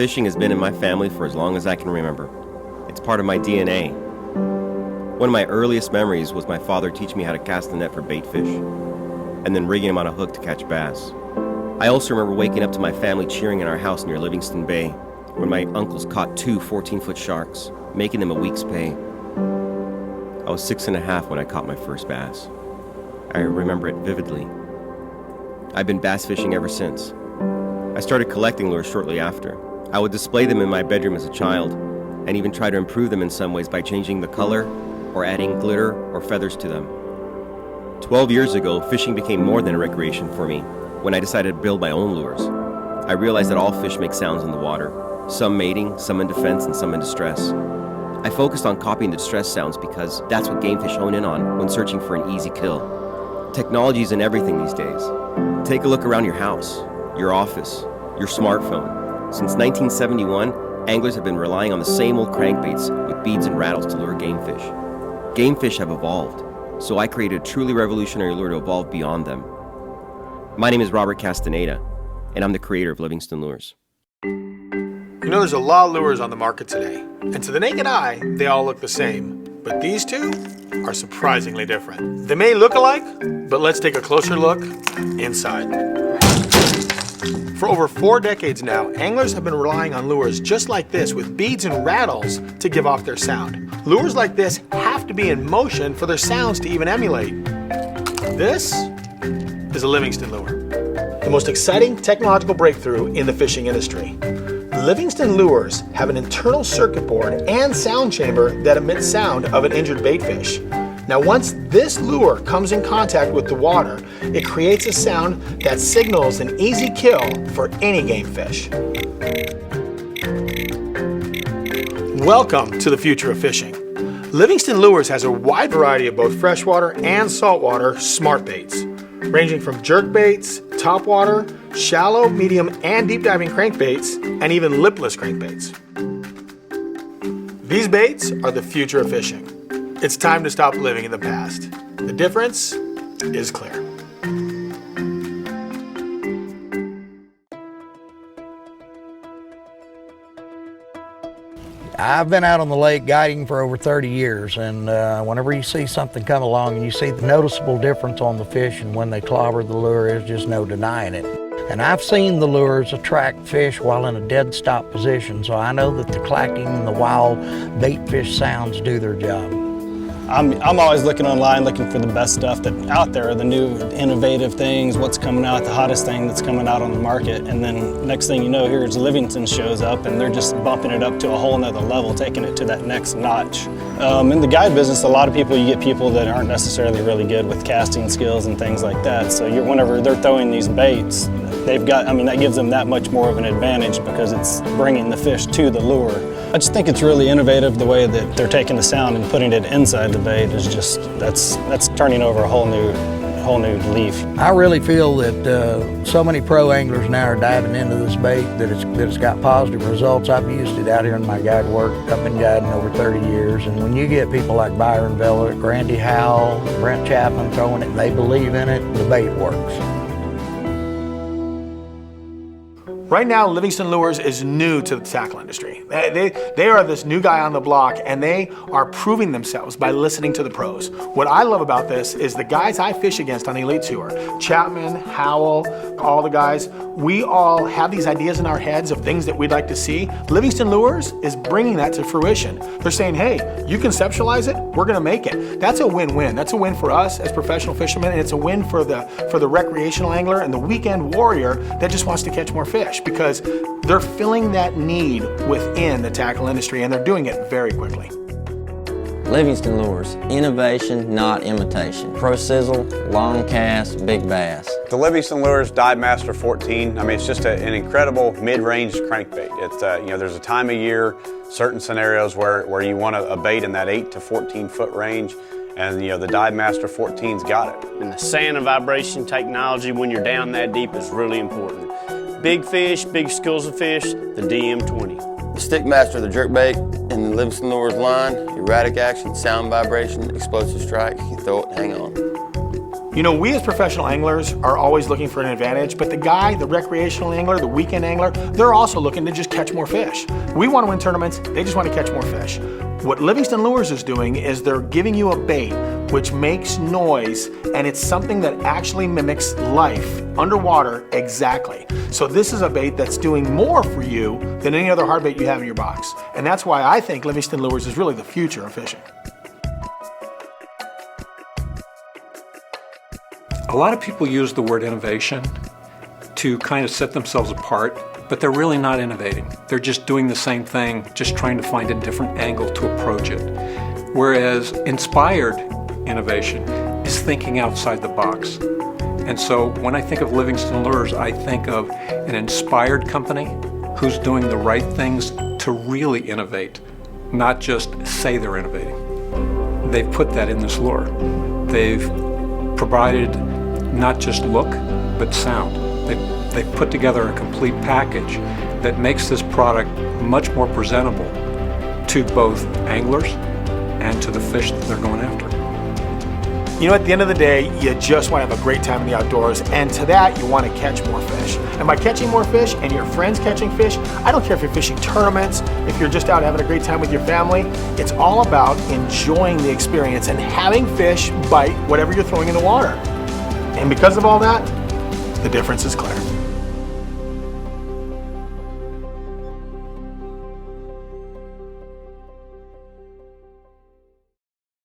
Fishing has been in my family for as long as I can remember. It's part of my DNA. One of my earliest memories was my father teaching me how to cast the net for baitfish, and then rigging them on a hook to catch bass. I also remember waking up to my family cheering in our house near Livingston Bay, when my uncles caught 2 14-foot sharks, making them a week's pay. I was 6.5 when I caught my first bass. I remember it vividly. I've been bass fishing ever since. I started collecting lures shortly after. I would display them in my bedroom as a child, and even try to improve them in some ways by changing the color or adding glitter or feathers to them. 12 years ago, fishing became more than a recreation for me when I decided to build my own lures. I realized that all fish make sounds in the water, some mating, some in defense, and some in distress. I focused on copying the distress sounds because that's what game fish hone in on when searching for an easy kill. Technology is in everything these days. Take a look around your house, your office, your smartphone. Since 1971, anglers have been relying on the same old crankbaits with beads and rattles to lure game fish. Game fish have evolved, so I created a truly revolutionary lure to evolve beyond them. My name is Robert Castaneda, and I'm the creator of Livingston Lures. You know, there's a lot of lures on the market today, and to the naked eye, they all look the same. But these two are surprisingly different. They may look alike, but let's take a closer look inside. For over 4 decades now, anglers have been relying on lures just like this with beads and rattles to give off their sound. Lures like this have to be in motion for their sounds to even emulate. This is a Livingston lure, the most exciting technological breakthrough in the fishing industry. Livingston Lures have an internal circuit board and sound chamber that emits sound of an injured baitfish. Now, once this lure comes in contact with the water, it creates a sound that signals an easy kill for any game fish. Welcome to the future of fishing. Livingston Lures has a wide variety of both freshwater and saltwater smart baits, ranging from jerk baits, topwater, shallow, medium, and deep diving crankbaits, and even lipless crankbaits. These baits are the future of fishing. It's time to stop living in the past. The difference is clear. I've been out on the lake guiding for over 30 years, and whenever you see something come along and you see the noticeable difference on the fish and when they clobber the lure, there's just no denying it. And I've seen the lures attract fish while in a dead stop position, so I know that the clacking and the wild bait fish sounds do their job. I'm always looking online, looking for the best stuff that's out there, the new innovative things, what's coming out, the hottest thing that's coming out on the market. And then next thing you know, here's Livingston shows up and they're just bumping it up to a whole nother level, taking it to that next notch. In the guide business, a lot of people, you get people that aren't necessarily really good with casting skills and things like that. So whenever they're throwing these baits, that gives them that much more of an advantage because it's bringing the fish to the lure. I just think it's really innovative the way that they're taking the sound and putting it inside the bait is just, that's turning over a whole new leaf. I really feel that so many pro anglers now are diving into this bait that it's got positive results. I've used it out here in my guide work. I've been guiding over 30 years, and when you get people like Byron, Velvick, Howell, Brent, Chapman throwing it and they believe in it, the bait works. Right now, Livingston Lures is new to the tackle industry. They are this new guy on the block, and they are proving themselves by listening to the pros. What I love about this is the guys I fish against on the Elite Tour, Chapman, Howell, all the guys, we all have these ideas in our heads of things that we'd like to see. Livingston Lures is bringing that to fruition. They're saying, hey, you conceptualize it, we're gonna make it. That's a win-win. That's a win for us as professional fishermen, and it's a win for the recreational angler and the weekend warrior that just wants to catch more fish, because they're filling that need within the tackle industry, and they're doing it very quickly. Livingston Lures, innovation, not imitation. Pro sizzle, long cast, big bass. The Livingston Lures Dive Master 14, it's just an incredible mid-range crankbait. There's a time of year, certain scenarios where you want a bait in that 8 to 14 foot range, and the Dive Master 14's got it. And the sand and vibration technology when you're down that deep is really important. Big fish, big schools of fish, the DM20. The Stickmaster, the jerkbait, in the Livingston Lures line, erratic action, sound vibration, explosive strike, you throw it, hang on. You know, we as professional anglers are always looking for an advantage, but the recreational angler, the weekend angler, they're also looking to just catch more fish. We want to win tournaments, they just want to catch more fish. What Livingston Lures is doing is they're giving you a bait which makes noise, and it's something that actually mimics life underwater exactly. So this is a bait that's doing more for you than any other hard bait you have in your box. And that's why I think Livingston Lures is really the future of fishing. A lot of people use the word innovation to kind of set themselves apart, but they're really not innovating. They're just doing the same thing, just trying to find a different angle to approach it. Whereas inspired innovation is thinking outside the box. And so when I think of Livingston Lures, I think of an inspired company who's doing the right things to really innovate, not just say they're innovating. They've put that in this lure. They've provided not just look, but sound. They've put together a complete package that makes this product much more presentable to both anglers and to the fish that they're going after. You know, at the end of the day, you just want to have a great time in the outdoors, and to that, you want to catch more fish. And by catching more fish and your friends catching fish, I don't care if you're fishing tournaments, if you're just out having a great time with your family, it's all about enjoying the experience and having fish bite whatever you're throwing in the water. And because of all that, the difference is clear.